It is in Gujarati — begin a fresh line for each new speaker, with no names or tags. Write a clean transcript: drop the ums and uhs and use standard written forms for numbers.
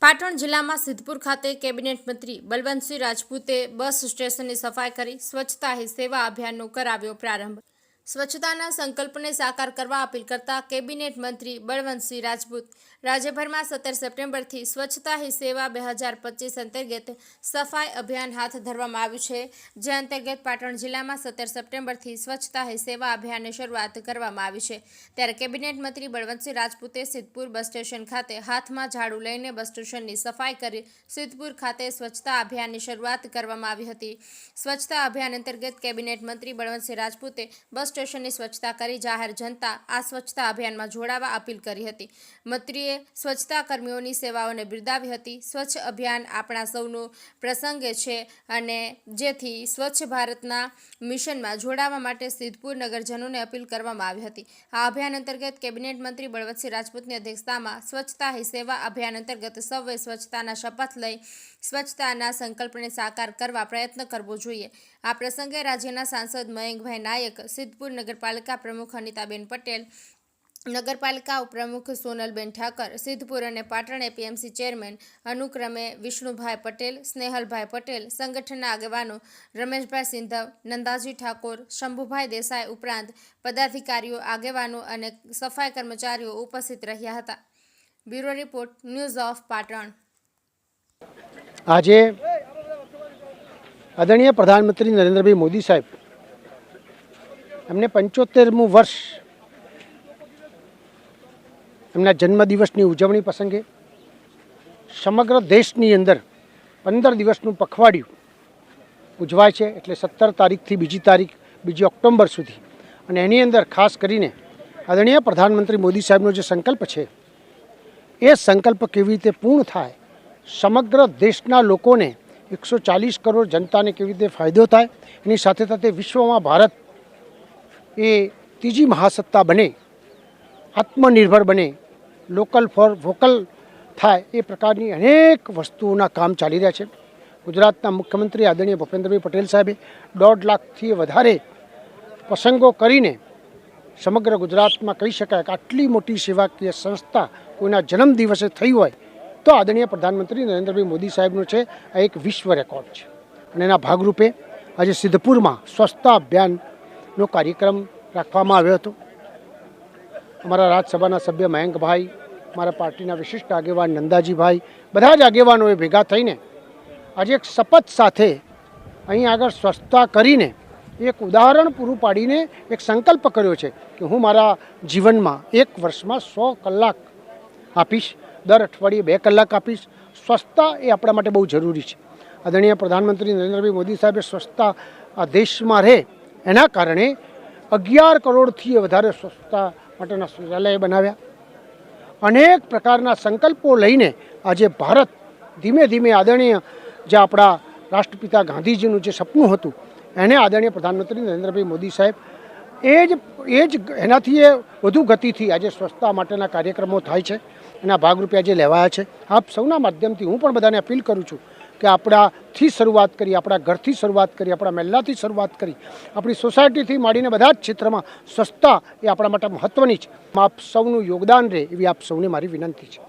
પાટણ જિલ્લામાં સિદ્ધપુર ખાતે કેબિનેટ મંત્રી બલવંતસિંહ રાજપૂતે બસ સ્ટેશનની સફાઈ કરી સ્વચ્છતા હી સેવા અભિયાનનો કરાવ્યો પ્રારંભ। સ્વચ્છતાના સંકલ્પને સાકાર કરવા અપીલ કરતા કેબિનેટ મંત્રી બળવંતસિંહ રાજપૂત રાજ્યભરમાં 17 સપ્ટેમ્બરથી સ્વચ્છતા હી સેવા 2025 અંતર્ગત સફાઈ અભિયાન હાથ ધરવામાં આવ્યું છે, જે અંતર્ગત પાટણ જિલ્લામાં 17 સપ્ટેમ્બરથી સ્વચ્છતા હી સેવા અભિયાનની શરૂઆત કરવામાં આવી છે। ત્યારે કેબિનેટ મંત્રી બળવંતસિંહ રાજપૂતે સિદ્ધપુર બસ સ્ટેશન ખાતે હાથમાં ઝાડુ લઈને બસ સ્ટેશનની સફાઈ કરી સિદ્ધપુર ખાતે સ્વચ્છતા અભિયાનની શરૂઆત કરવામાં આવી હતી। સ્વચ્છતા અભિયાન અંતર્ગત કેબિનેટ મંત્રી બળવંતસિંહ રાજપૂતે બસ સ્ટેશનની સ્વચ્છતા કરી જાહેર જનતા આ સ્વચ્છતા અભિયાનમાં જોડાવા અપીલ કરી હતી। મંત્રીએ સ્વચ્છતા કર્મીઓની સેવાઓને બિરદાવી હતી। સ્વચ્છ અભિયાન આપણા સૌનો પ્રસંગ છે અને જેથી સ્વચ્છ ભારતના મિશનમાં જોડાવા માટે સિદ્ધપુર નગરજનોને અપીલ કરવામાં આવી હતી। આ અભિયાન અંતર્ગત કેબિનેટ મંત્રી બળવંતસિંહ રાજપૂતની અધ્યક્ષતામાં સ્વચ્છતા હી સેવા અભિયાન અંતર્ગત સૌએ સ્વચ્છતાના શપથ લઈ સ્વચ્છતાના સંકલ્પને સાકાર કરવા પ્રયત્ન કરવો જોઈએ। આ પ્રસંગે રાજ્યના સાંસદ મયંકભાઈ નાયક, સિદ્ધપુર નગરપાલિકા પ્રમુખ અનિતાબેન પટેલ, નગરપાલિકા ઉપપ્રમુખ સોનલબેન ઠાકર, સિદ્ધપુર અને પાટણ એપીએમસી ચેરમેન અનુક્રમે વિષ્ણુભાઈ પટેલ, સ્નેહલભાઈ પટેલ, સંગઠનના આગેવાનો રમેશભાઈ સિંધવ, નંદાજી ઠાકોર, શંભુભાઈ દેસાઈ ઉપરાંત પદાધિકારીઓ, આગેવાનો અને સફાઈ કર્મચારીઓ ઉપસ્થિત રહ્યા હતા। Bureau report, news of Patan.
આજે આદરણીય પ્રધાનમંત્રી નરેન્દ્રભાઈ મોદી સાહેબ એમને 75મું વર્ષ એમના જન્મદિવસની ઉજવણી પ્રસંગે સમગ્ર દેશની અંદર 15 દિવસનું પખવાડિયું ઉજવાય છે, એટલે 17 તારીખથી 2 તારીખ 2 ઓક્ટોબર સુધી। અને એની અંદર ખાસ કરીને આદરણીય પ્રધાનમંત્રી મોદી સાહેબનો જે સંકલ્પ છે એ સંકલ્પ કેવી રીતે પૂર્ણ થાય, સમગ્ર દેશના લોકોને 140 કરોડ જનતાને કેવી રીતે ફાયદો થાય, એની સાથે સાથે વિશ્વમાં ભારત એ ત્રીજી મહાસત્તા બને, આત્મનિર્ભર બને, લોકલ ફોર વોકલ થાય, એ પ્રકારની અનેક વસ્તુઓના કામ ચાલી રહ્યા છે। ગુજરાતના મુખ્યમંત્રી આદરણીય ભૂપેન્દ્રભાઈ પટેલ સાહેબે 1.5 લાખથી વધારે પ્રસંગો કરીને સમગ્ર ગુજરાતમાં કહી શકાય કે આટલી મોટી સેવાકીય સંસ્થા કોઈના જન્મદિવસે થઈ હોય તો આદરણીય પ્રધાનમંત્રી નરેન્દ્રભાઈ મોદી સાહેબનો છે આ એક વિશ્વ રેકોર્ડ છે। અને એના ભાગરૂપે આજે સિદ્ધપુરમાં સ્વચ્છતા અભિયાનનો કાર્યક્રમ રાખવામાં આવ્યો હતો। અમારા રાજ્યસભાના સભ્ય મયંકભાઈ, મારા પાર્ટીના વિશિષ્ટ આગેવાન નંદાજીભાઈ, બધા જ આગેવાનોએ ભેગા થઈને આજે એક શપથ સાથે અહીં આગળ સ્વચ્છતા કરીને એક ઉદાહરણ પૂરું પાડીને એક સંકલ્પ કર્યો છે કે હું મારા જીવનમાં 1 વર્ષમાં 100 કલાક આપીશ, દર અઠવાડિયે 2 કલાક આપીશ। સ્વચ્છતા એ આપણા માટે બહુ જરૂરી છે। આદરણીય પ્રધાનમંત્રી નરેન્દ્રભાઈ મોદી સાહેબે સ્વચ્છતા આ દેશમાં રહે એના કારણે 11 કરોડથી વધારે સ્વચ્છતા માટેના શૌચાલય બનાવ્યા। અનેક પ્રકારના સંકલ્પો લઈને આજે ભારત ધીમે ધીમે આદરણીય જે આપણા રાષ્ટ્રપિતા ગાંધીજીનું જે સપનું હતું એને આદરણીય પ્રધાનમંત્રી નરેન્દ્રભાઈ મોદી સાહેબ એ જ એનાથી એ વધુ ગતિથી આજે સ્વચ્છતા માટેના કાર્યક્રમો થાય છે, એના ભાગરૂપે આજે લેવાયા છે। આપ સૌના માધ્યમથી હું પણ બધાને અપીલ કરું છું કે આપણાથી શરૂઆત કરી, આપણા ઘરથી શરૂઆત કરી, આપણા મહેલાથી શરૂઆત કરી, આપણી સોસાયટીથી માંડીને બધા જ ક્ષેત્રમાં સ્વચ્છતા એ આપણા માટે મહત્ત્વની છે। આપ સૌનું યોગદાન રહે એવી આપ સૌને મારી વિનંતી છે।